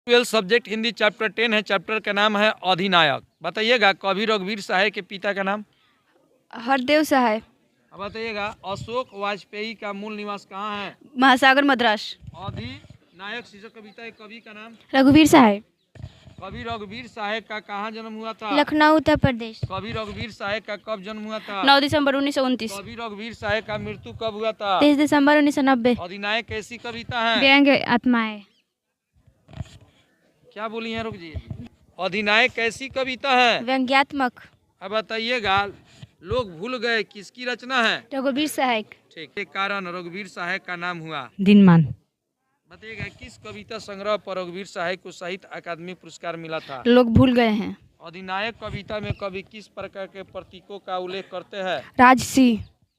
12 subject Hindi chapter 10 है। Chapter का नाम है अधिनायक। बताइएगा कवि रघुवीर सहाय के पिता का नाम। हरदेव सहाय। अब बताइएगा अशोक वाजपेयी का मूल निवास कहाँ है। महासागर मद्रास। अधिनायक शीर्षक कविता है कवि का नाम। रघुवीर सहाय। कवि रघुवीर सहाय का कहाँ जन्म हुआ था। लखनऊ उत्तर प्रदेश। कवि रघुवीर सहाय का कब जन्म हुआ था। 9 दिसंबर 1929। कवि रघुवीर सहाय का मृत्यु कब हुआ था। 23 दिसंबर 1990। अधिनायक कैसी कविता है। व्यंग्य आत्माएं। क्या बोली है, रुक जी। अधिनायक कैसी कविता है। व्यंग्यात्मक। अब बताइएगा लोग भूल गए किसकी रचना है। रघुवीर सहाय। ठीक है, कारण रघुवीर सहाय का नाम हुआ। दिनमान। बताइएगा किस कविता संग्रह पर रघुवीर सहाय को साहित्य अकादमी पुरस्कार मिला था। लोग भूल गए हैं। अधिनायक कविता में कवि किस प्रकार के प्रतीकों का उल्लेख करते हैं। राजसी।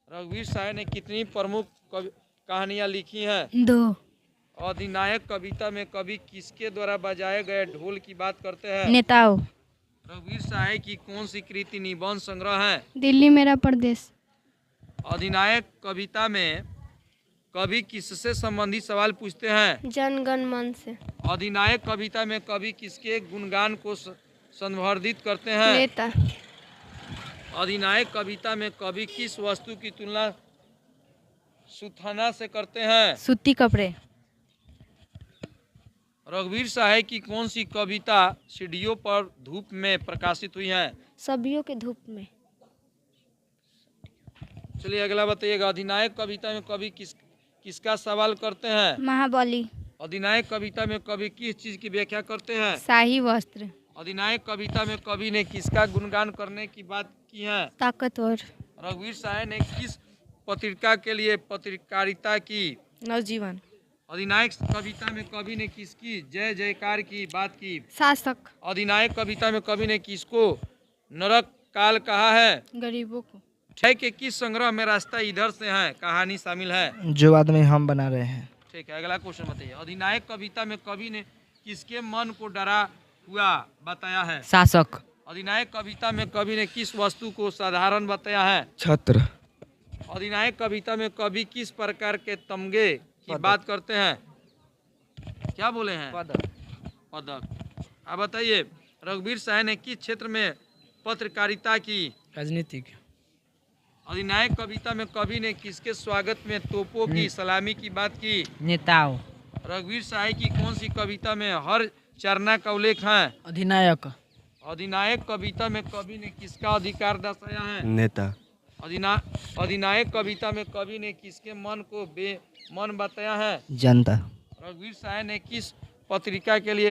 रघुवीर सहाय ने कितनी प्रमुख कहानियां लिखी हैं। 2। अधिनायक कविता में कवि किसके द्वारा बजाए गए ढोल की बात करते हैं। नेताओं। रघुवीर सहाय की कौन सी कृति निबंध संग्रह है। दिल्ली मेरा प्रदेश। अधिनायक कविता में कवि किससे संबंधित सवाल पूछते हैं। जनगण मन से। अधिनायक कविता में कवि किसके गुणगान को संवर्धित करते हैं। नेता। अधिनायक कविता में कवि किस वस्तु की तुलना सुथना से करते हैं। सूती कपड़े। रघुवीर सहाय की कौन सी कविता सीढ़ियों पर धूप में प्रकाशित हुई है। सबियों के धूप में। चलिए अगला बताइएगा अधिनायक कविता में कवि किसका सवाल करते हैं। महाबली। अधिनायक कविता में कवि किस चीज की व्याख्या करते हैं। शाही वस्त्र। अधिनायक कविता में कवि ने किसका गुणगान करने की बात की है। ताकतवर। रघुवीर सहाय ने किस पत्रिका के लिए पत्रकारिता की। नवजीवन। अधिनायक कविता में कवि ने किसकी जय जयकार की बात की। शासक। अधिनायक कविता में कवि ने किसको नरक काल कहा है। गरीबों को। है कि किस संग्रह में रास्ता इधर से है कहानी शामिल है। जो आदमी हम बना रहे हैं। ठीक है, अगला क्वेश्चन बताइए। अधिनायक कविता में कवि ने किसके मन को डरा हुआ बताया है। शासक। अधिनायक कविता में कवि ने किस वस्तु को साधारण बताया है। छत्र। अधिनायक कविता में कवि किस प्रकार के तमगे की बात करते हैं। क्या बोले हैं। पदक। अब बताइए रघुवीर सहाय ने किस क्षेत्र में पत्रकारिता की। राजनीतिक। अधिनायक कविता में कवि ने किसके स्वागत में तोपों की सलामी की बात की। नेताओं। रघुवीर सहाय की कौन सी कविता में हर चरना का उल्लेख है। अधिनायक। अधिनायक कविता में कवि ने किसका अधिकार दर्शाया है। नेता। अधिनायक कविता में कवि ने किसके मन को बेमन बताया है। जनता। रघुवीर सहाय ने किस पत्रिका के लिए